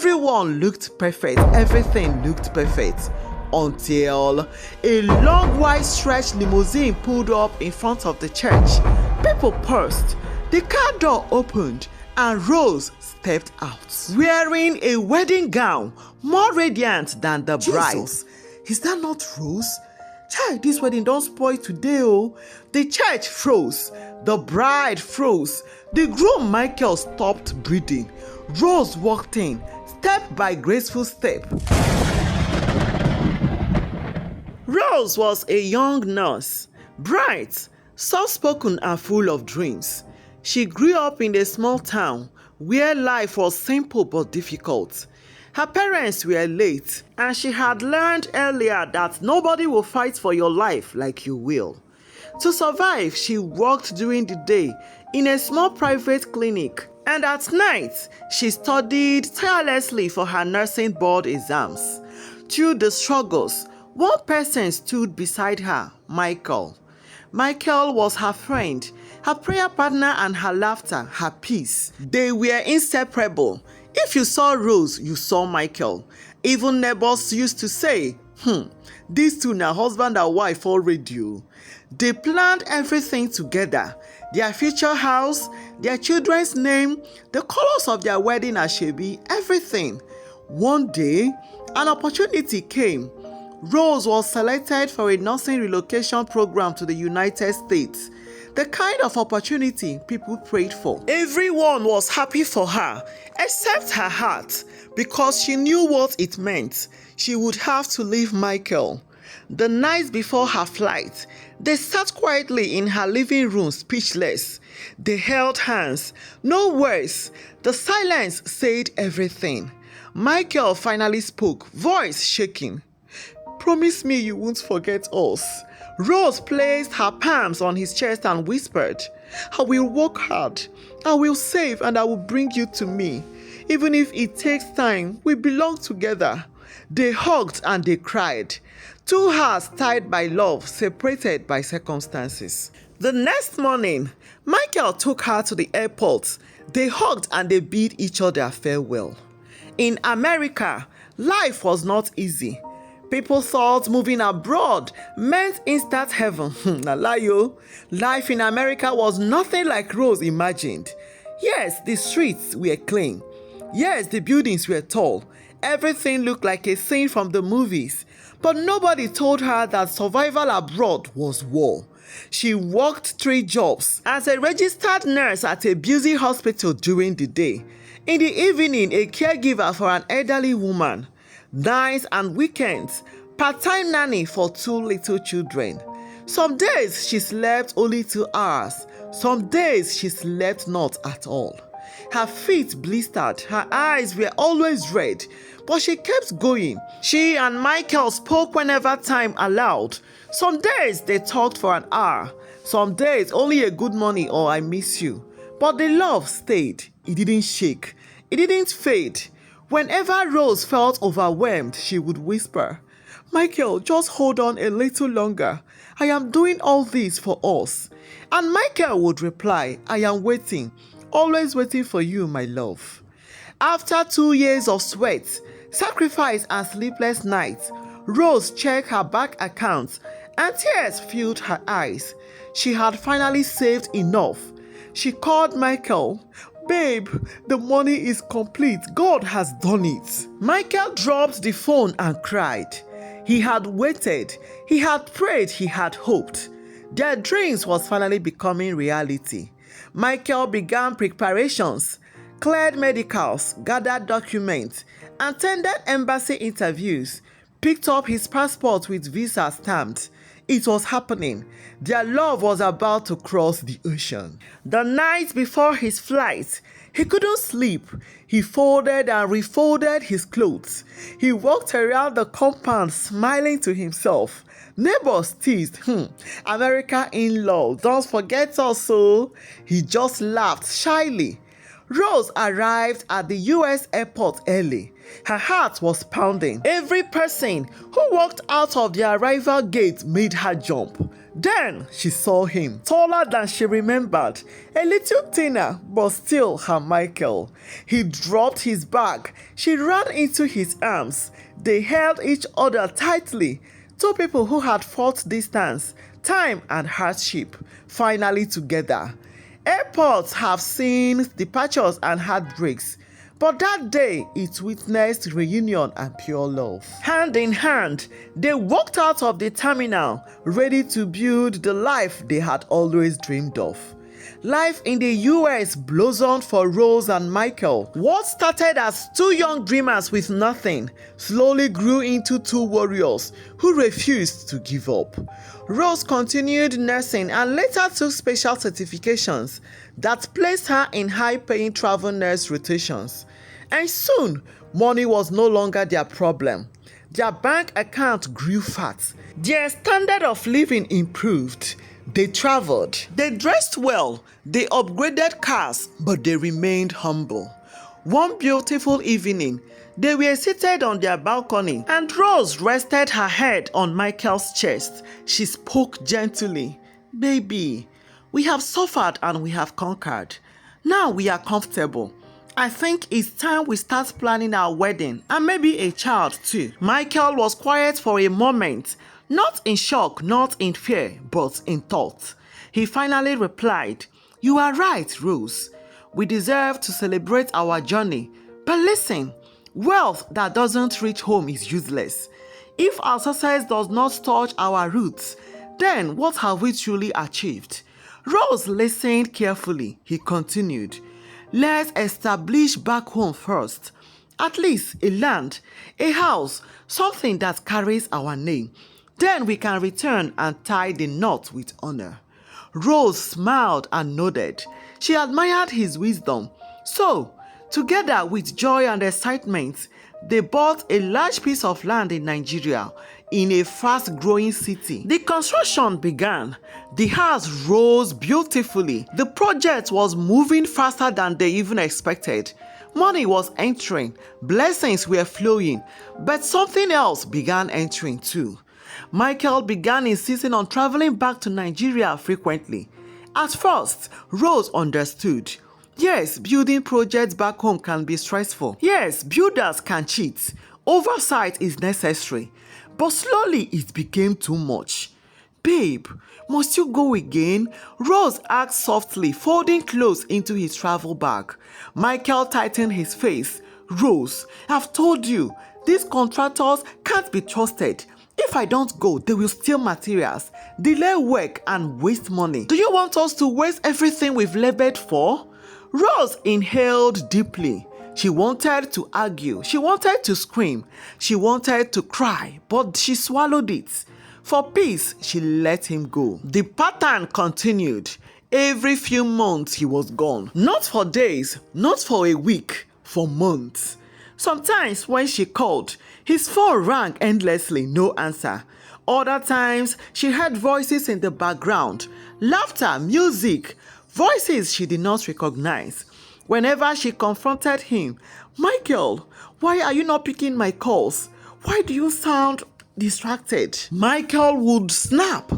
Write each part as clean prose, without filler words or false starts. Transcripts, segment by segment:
Everyone looked perfect. Everything looked perfect. Until a long white stretched limousine pulled up in front of the church. People paused. The car door opened and Rose stepped out, wearing a wedding gown more radiant than the bride. Jesus, is that not Rose? Child, this wedding don't spoil today, oh. The church froze. The bride froze. The groom Michael stopped breathing. Rose walked in, step by graceful step. Rose was a young nurse, bright, soft-spoken and full of dreams. She grew up in a small town where life was simple but difficult. Her parents were late, and she had learned earlier that nobody will fight for your life like you will. To survive, she worked during the day in a small private clinic, and at night, she studied tirelessly for her nursing board exams. Through the struggles, one person stood beside her, Michael. Michael was her friend, her prayer partner, and her laughter, her peace. They were inseparable. If you saw Rose, you saw Michael. Even neighbors used to say, these two are husband and wife already. They planned everything together. Their future house, their children's name, the colors of their wedding asoebi, everything. One day, an opportunity came. Rose was selected for a nursing relocation program to the United States. The kind of opportunity people prayed for. Everyone was happy for her, except her heart, because she knew what it meant. She would have to leave Michael. The night before her flight, they sat quietly in her living room, speechless. They held hands, no words. The silence said everything. Michael finally spoke, voice shaking. Promise me you won't forget us. Rose placed her palms on his chest and whispered, I will work hard. I will save and I will bring you to me. Even if it takes time, we belong together. They hugged and they cried. Two hearts tied by love, separated by circumstances. The next morning, Michael took her to the airport. They hugged and they bid each other farewell. In America, life was not easy. People thought moving abroad meant instant heaven. Life in America was nothing like Rose imagined. Yes, the streets were clean. Yes, the buildings were tall. Everything looked like a scene from the movies. But nobody told her that survival abroad was war. She worked 3 jobs as a registered nurse at a busy hospital during the day. In the evening, a caregiver for an elderly woman. Nights and weekends, part-time nanny for 2 little children. Some days she slept only 2 hours. Some days she slept not at all. Her feet blistered, her eyes were always red, but she kept going. She and Michael spoke whenever time allowed. Some days they talked for an hour. Some days only a good morning or I miss you. But the love stayed. It didn't shake. It didn't fade. Whenever Rose felt overwhelmed, she would whisper, Michael, just hold on a little longer. I am doing all this for us. And Michael would reply, I am waiting, always waiting for you, my love. After 2 years of sweat, sacrifice and sleepless nights, Rose checked her bank account and tears filled her eyes. She had finally saved enough. She called Michael. Babe, the money is complete. God has done it. Michael dropped the phone and cried. He had waited. He had prayed. He had hoped. Their dreams was finally becoming reality. Michael began preparations, cleared medicals, gathered documents, attended embassy interviews, picked up his passport with visa stamped. It was happening. Their love was about to cross the ocean. The night before his flight, he couldn't sleep. He folded and refolded his clothes. He walked around the compound smiling to himself. Neighbors teased, America in law, don't forget us, so. He just laughed shyly. Rose arrived at the US airport early. Her heart was pounding. Every person who walked out of the arrival gate made her jump. Then she saw him, taller than she remembered, a little thinner, but still her Michael. He dropped his bag. She ran into his arms. They held each other tightly. Two people who had fought distance, time, and hardship, finally together. Airports have seen departures and heartbreaks, but that day it witnessed reunion and pure love. Hand in hand, they walked out of the terminal, ready to build the life they had always dreamed of. Life in the US blossomed for Rose and Michael. What started as two young dreamers with nothing slowly grew into two warriors who refused to give up. Rose continued nursing and later took special certifications that placed her in high-paying travel nurse rotations. And soon, money was no longer their problem. Their bank account grew fat. Their standard of living improved. They traveled. They dressed well. They upgraded cars, but they remained humble. One beautiful evening, they were seated on their balcony, and Rose rested her head on Michael's chest. She spoke gently. "Baby, we have suffered and we have conquered. Now we are comfortable. I think it's time we start planning our wedding and maybe a child too." Michael was quiet for a moment, not in shock, not in fear, but in thought. He finally replied, "You are right, Rose. We deserve to celebrate our journey. But listen, wealth that doesn't reach home is useless. If our success does not touch our roots, then what have we truly achieved?" Rose listened carefully. He continued, "Let's establish back home first. At least a land, a house, something that carries our name. Then we can return and tie the knot with honor." Rose smiled and nodded. She admired his wisdom. So, together with joy and excitement, they bought a large piece of land in Nigeria, in a fast-growing city. The construction began. The house rose beautifully. The project was moving faster than they even expected. Money was entering. Blessings were flowing. But something else began entering too. Michael began insisting on traveling back to Nigeria frequently. At first, Rose understood. Yes, building projects back home can be stressful. Yes, builders can cheat. Oversight is necessary. But slowly it became too much. "Babe, must you go again?" Rose asked softly, folding clothes into his travel bag. Michael tightened his face. "Rose, I've told you, these contractors can't be trusted. If I don't go, they will steal materials, delay work, and waste money. Do you want us to waste everything we've labored for?" Rose inhaled deeply. She wanted to argue. She wanted to scream. She wanted to cry, but she swallowed it. For peace, she let him go. The pattern continued. Every few months, he was gone. Not for days, not for a week, for months. Sometimes when she called, his phone rang endlessly, no answer. Other times, she heard voices in the background, laughter, music, voices she did not recognize. Whenever she confronted him, "Michael, why are you not picking my calls? Why do you sound distracted?" Michael would snap.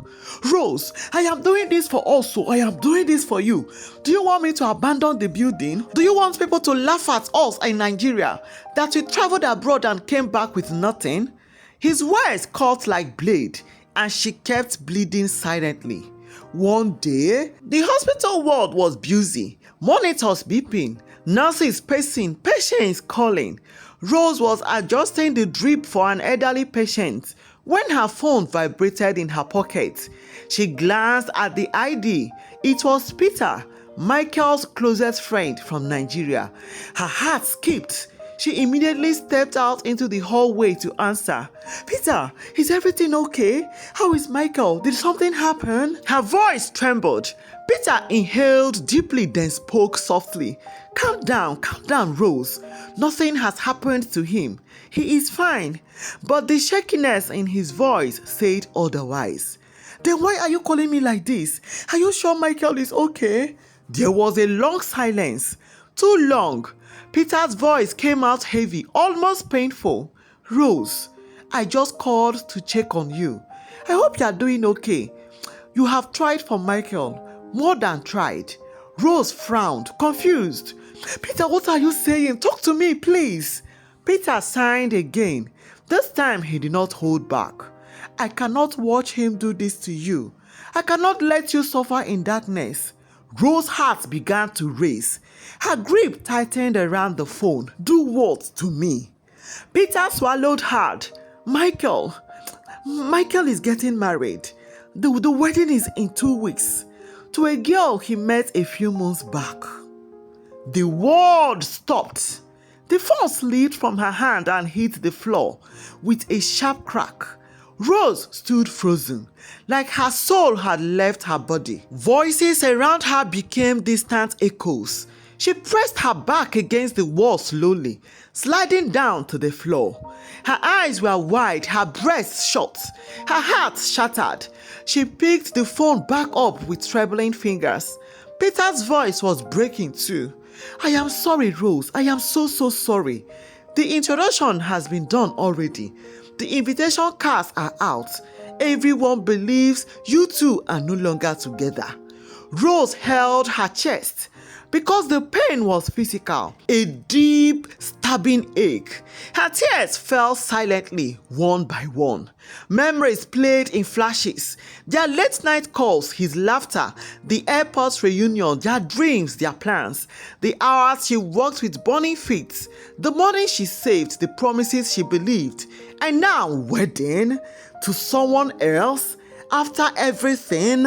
"Rose, I am doing this for us, so I am doing this for you. Do you want me to abandon the building? Do you want people to laugh at us in Nigeria that we traveled abroad and came back with nothing?" His words cut like blade, and she kept bleeding silently. One day, the hospital ward was busy. Monitors beeping, nurses pacing, patients calling. Rose was adjusting the drip for an elderly patient when her phone vibrated in her pocket. She glanced at the ID. It was Peter, Michael's closest friend from Nigeria. Her heart skipped. She immediately stepped out into the hallway to answer. "Peter, is everything okay? How is Michael? Did something happen?" Her voice trembled. Peter inhaled deeply, then spoke softly. Calm down, Rose. Nothing has happened to him. He is fine." But the shakiness in his voice said otherwise. "Then why are you calling me like this? Are you sure Michael is okay?" There was a long silence. Too long. Peter's voice came out heavy, almost painful. Rose, I just called to check on you. I hope you are doing okay. You have tried for Michael. More than tried. Rose frowned, confused. Peter, what are you saying? Talk to me, please. Peter sighed again. This time he did not hold back. I cannot watch him do this to you. I cannot let you suffer in darkness. Rose's heart began to race. Her grip tightened around the phone. Do what to me? Peter swallowed hard. Michael is getting married. The wedding is in 2 weeks. To a girl he met a few months back. The world stopped. The phone slipped from her hand and hit the floor with a sharp crack. Rose stood frozen, like her soul had left her body. Voices around her became distant echoes. She pressed her back against the wall slowly, sliding down to the floor. Her eyes were wide, her breasts shut, her heart shattered. She picked the phone back up with trembling fingers. Peter's voice was breaking too. I am sorry, Rose. I am so sorry. The introduction has been done already. The invitation cards are out. Everyone believes you two are no longer together. Rose held her chest because the pain was physical, a deep, stabbing ache. Her tears fell silently, one by one. Memories played in flashes. Their late-night calls, his laughter, the airport reunion, their dreams, their plans, the hours she walked with burning feet, the money she saved, the promises she believed, and now wedding to someone else. After everything,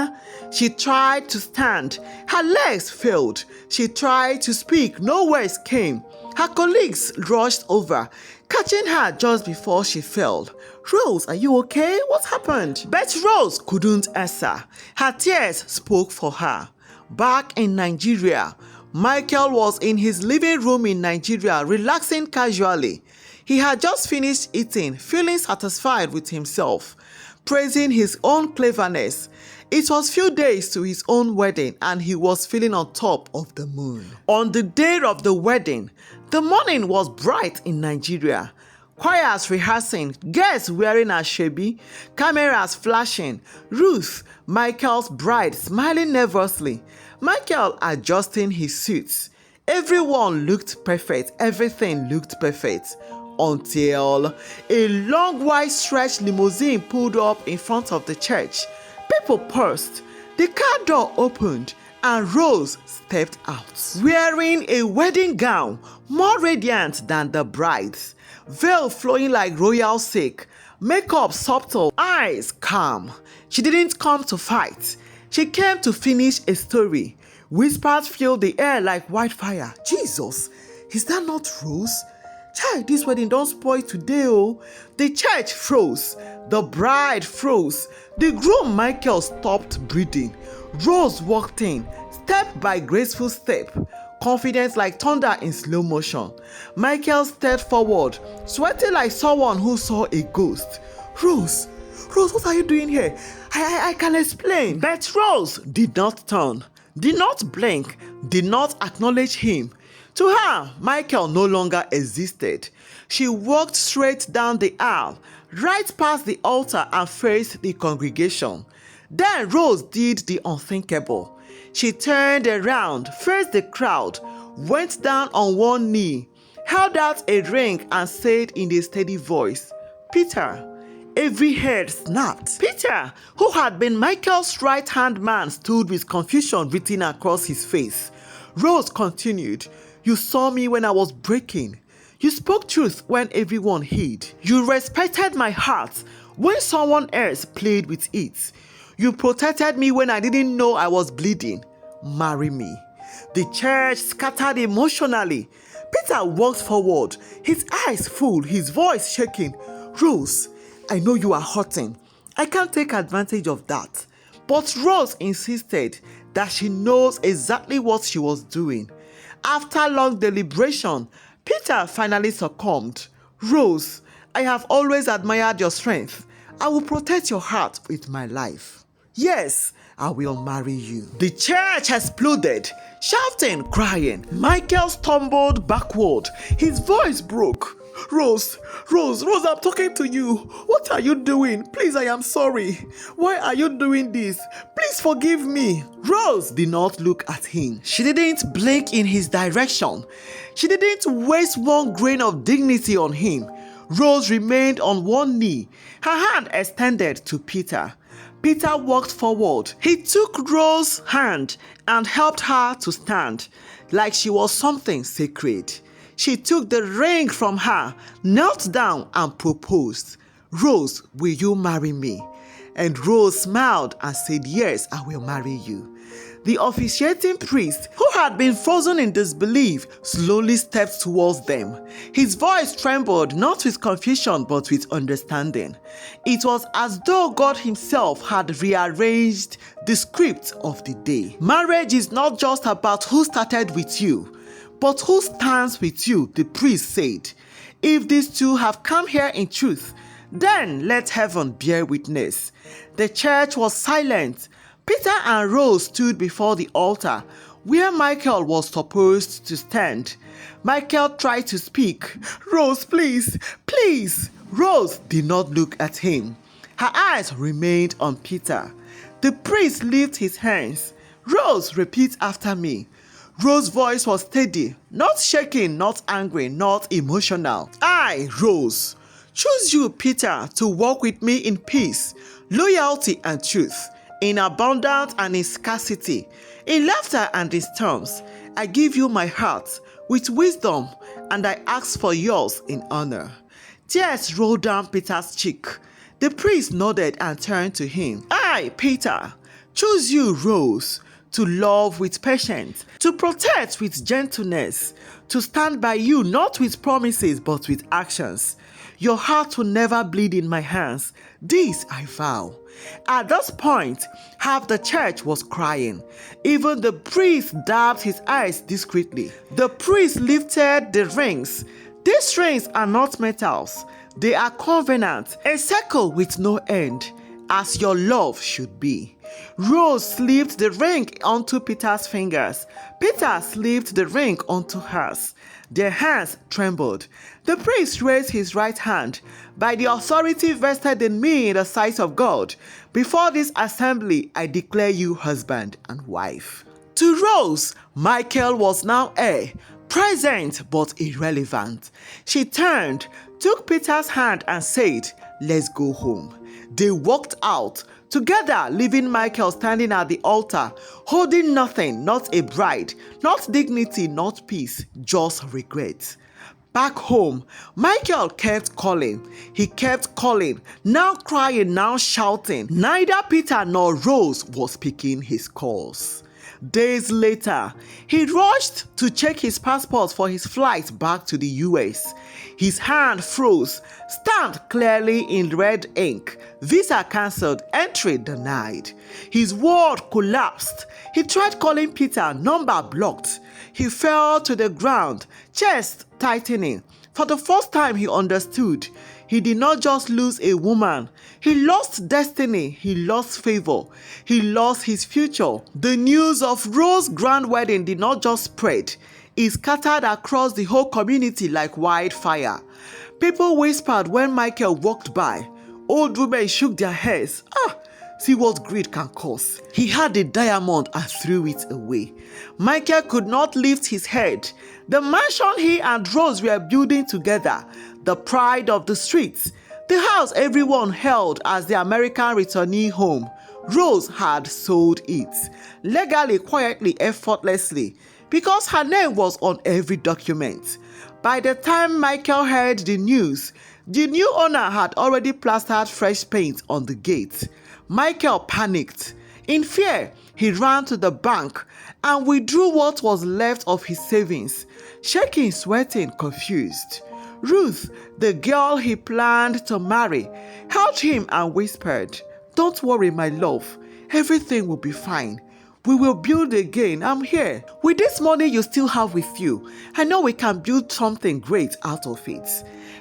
she tried to stand. Her legs failed. She tried to speak. No words came. Her colleagues rushed over, catching her just before she fell. Rose, are you okay? What happened? But Rose couldn't answer. Her tears spoke for her. Back in Nigeria, Michael was in his living room in Nigeria, relaxing casually. He had just finished eating, feeling satisfied with himself, praising his own cleverness. It was few days to his own wedding and he was feeling on top of the moon. On the day of the wedding, the morning was bright in Nigeria. Choirs rehearsing, guests wearing asoebi, cameras flashing, Ruth, Michael's bride, smiling nervously, Michael adjusting his suit. Everyone looked perfect, everything looked perfect. Until a long wide stretched limousine pulled up in front of the church. People paused. The car door opened and Rose stepped out, wearing a wedding gown more radiant than the bride's, veil flowing like royal silk, makeup subtle, eyes calm. She didn't come to fight. She came to finish a story. Whispers filled the air like wildfire. Jesus, is that not Rose? Child, this wedding don't spoil today, oh. The church froze. The bride froze. The groom Michael stopped breathing. Rose walked in, step by graceful step, confident like thunder in slow motion. Michael stepped forward, sweating like someone who saw a ghost. Rose, what are you doing here? I can explain. But Rose did not turn, did not blink, did not acknowledge him. To her, Michael no longer existed. She walked straight down the aisle, right past the altar and faced the congregation. Then Rose did the unthinkable. She turned around, faced the crowd, went down on one knee, held out a ring and said in a steady voice, "Peter." Every head snapped. Peter, who had been Michael's right-hand man, stood with confusion written across his face. Rose continued, "You saw me when I was breaking. You spoke truth when everyone hid. You respected my heart when someone else played with it. You protected me when I didn't know I was bleeding. Marry me." The church scattered emotionally. Peter walked forward, his eyes full, his voice shaking. "Rose, I know you are hurting. I can't take advantage of that." But Rose insisted that she knows exactly what she was doing. After long deliberation, Peter finally succumbed. "Rose, I have always admired your strength. I will protect your heart with my life." Yes, I will marry you. The church exploded, shouting, crying. Michael stumbled backward. His voice broke. Rose, I'm talking to you. What are you doing? Please, I am sorry. Why are you doing this? Please forgive me. Rose did not look at him. She didn't blink in his direction. She didn't waste one grain of dignity on him. Rose remained on one knee, her hand extended to Peter. Peter walked forward. He took Rose's hand and helped her to stand like she was something sacred. She took the ring from her, knelt down and proposed. Rose, will you marry me? And Rose smiled and said, yes, I will marry you. The officiating priest, who had been frozen in disbelief, slowly stepped towards them. His voice trembled, not with confusion, but with understanding. It was as though God himself had rearranged the script of the day. Marriage is not just about who started with you, but who stands with you, the priest said. If these two have come here in truth, then let heaven bear witness. The church was silent. Peter and Rose stood before the altar, where Michael was supposed to stand. Michael tried to speak. Rose, please, please. Rose did not look at him. Her eyes remained on Peter. The priest lifted his hands. Rose, repeat after me. Rose's voice was steady, not shaking, not angry, not emotional. I, Rose, choose you, Peter, to walk with me in peace, loyalty and truth, in abundance and in scarcity, in laughter and in storms. I give you my heart with wisdom, and I ask for yours in honor. Tears rolled down Peter's cheek. The priest nodded and turned to him. I, Peter, choose you, Rose, to love with patience, to protect with gentleness, to stand by you not with promises but with actions. Your heart will never bleed in my hands. This I vow. At this point, half the church was crying. Even the priest dabbed his eyes discreetly. The priest lifted the rings. These rings are not metals. They are covenants, a circle with no end, as your love should be. Rose slipped the ring onto Peter's fingers. Peter slipped the ring onto hers. Their hands trembled. The priest raised his right hand. By the authority vested in me in the sight of God, before this assembly I declare you husband and wife. To Rose, Michael was now heir, present but irrelevant. She turned, took Peter's hand and said, let's go home. They walked out together, leaving Michael standing at the altar, holding nothing, not a bride, not dignity, not peace, just regret. Back home, Michael kept calling. He kept calling, now crying, now shouting. Neither Peter nor Rose was picking his calls. Days later, he rushed to check his passport for his flight back to the US. His hand froze, stamped clearly in red ink. Visa cancelled, entry denied. His world collapsed. He tried calling Peter, number blocked. He fell to the ground, chest tightening. For the first time he understood. He did not just lose a woman. He lost destiny. He lost favor. He lost his future. The news of Rose's grand wedding did not just spread. It scattered across the whole community like wildfire. People whispered when Michael walked by. Old women shook their heads. See what greed can cause. He had a diamond and threw it away. Michael could not lift his head. The mansion he and Rose were building together, the pride of the streets, the house everyone held as the American returnee home, Rose had sold it, legally, quietly, effortlessly, because her name was on every document. By the time Michael heard the news, the new owner had already plastered fresh paint on the gate. Michael panicked. In fear, he ran to the bank and withdrew what was left of his savings, shaking, sweating, confused. Ruth, the girl he planned to marry, held him and whispered, "Don't worry, my love. Everything will be fine. We will build again. I'm here. With this money you still have with you, I know we can build something great out of it.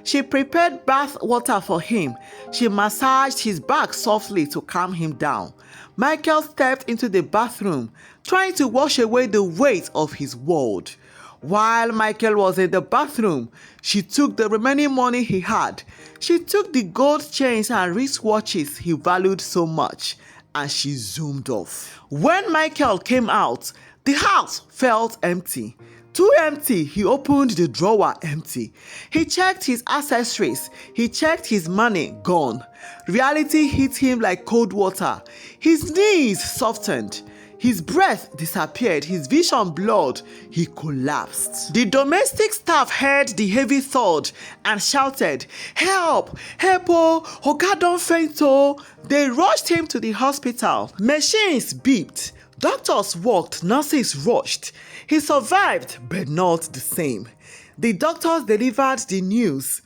She prepared bath water for him. She massaged his back softly to calm him down. Michael stepped into the bathroom, trying to wash away the weight of his world. While Michael was in the bathroom, she took the remaining money he had. She took the gold chains and wristwatches he valued so much, and she zoomed off. When Michael came out, the house felt empty. Too empty, he opened the drawer empty. He checked his accessories. He checked his money, gone. Reality hit him like cold water. His knees softened. His breath disappeared, his vision blurred, he collapsed. The domestic staff heard the heavy thud and shouted, "Help! Help! Oh! Oga don faint oh!" They rushed him to the hospital. Machines beeped. Doctors walked, nurses rushed. He survived, but not the same. The doctors delivered the news.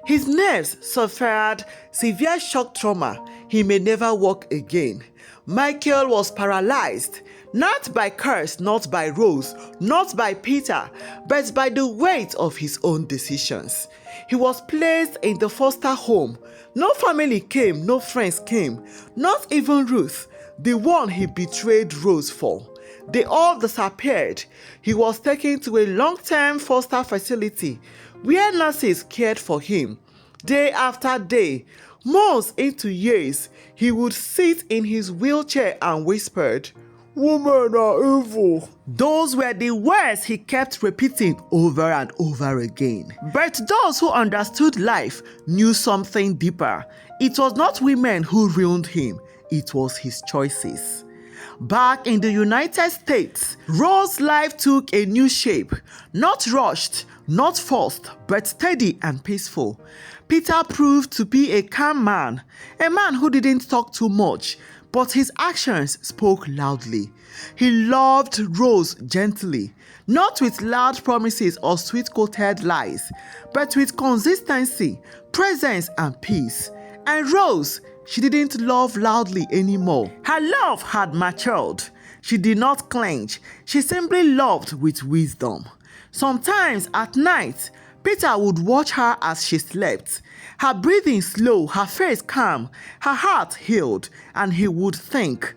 His nerves suffered severe shock trauma. He may never walk again. Michael was paralyzed, not by curse, not by Rose, not by Peter, but by the weight of his own decisions. He was placed in the foster home. No family came, no friends came, not even Ruth, the one he betrayed Rose for. They all disappeared. He was taken to a long-term foster facility where nurses cared for him. Day after day, months into years, he would sit in his wheelchair and whispered, "Women are evil." Those were the words he kept repeating over and over again. But those who understood life knew something deeper. It was not women who ruined him, it was his choices. Back in the United States, Rose's life took a new shape. Not rushed, not forced, but steady and peaceful. Peter proved to be a calm man, a man who didn't talk too much, but his actions spoke loudly. He loved Rose gently, not with loud promises or sweet-coated lies, but with consistency, presence, and peace. And Rose, she didn't love loudly anymore. Her love had matured. She did not clench. She simply loved with wisdom. Sometimes at night, Peter would watch her as she slept. Her breathing slow, her face calm, her heart healed, and he would think,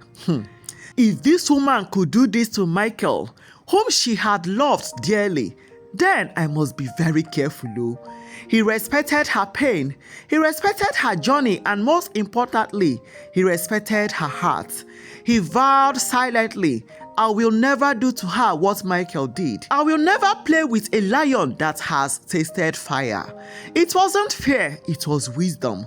if this woman could do this to Michael, whom she had loved dearly, then I must be very careful. He respected her pain, he respected her journey, and most importantly, he respected her heart. He vowed silently, I will never do to her what Michael did. I will never play with a lion that has tasted fire. It wasn't fear, it was wisdom.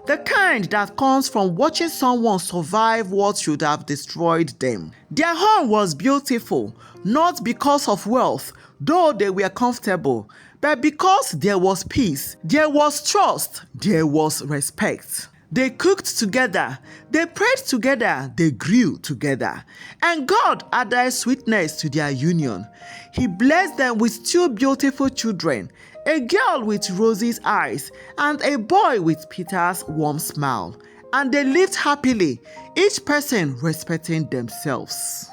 The kind that comes from watching someone survive what should have destroyed them. Their home was beautiful, not because of wealth, though they were comfortable, but because there was peace, there was trust, there was respect. They cooked together, they prayed together, they grew together. And God added sweetness to their union. He blessed them with 2 beautiful children, a girl with Rosie's eyes and a boy with Peter's warm smile. And they lived happily, each person respecting themselves.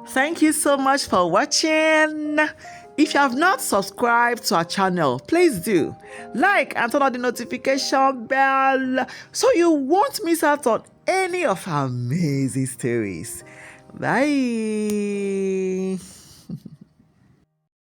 Thank you so much for watching. If you have not subscribed to our channel, please do. Like and turn on the notification bell so you won't miss out on any of our amazing stories. Bye.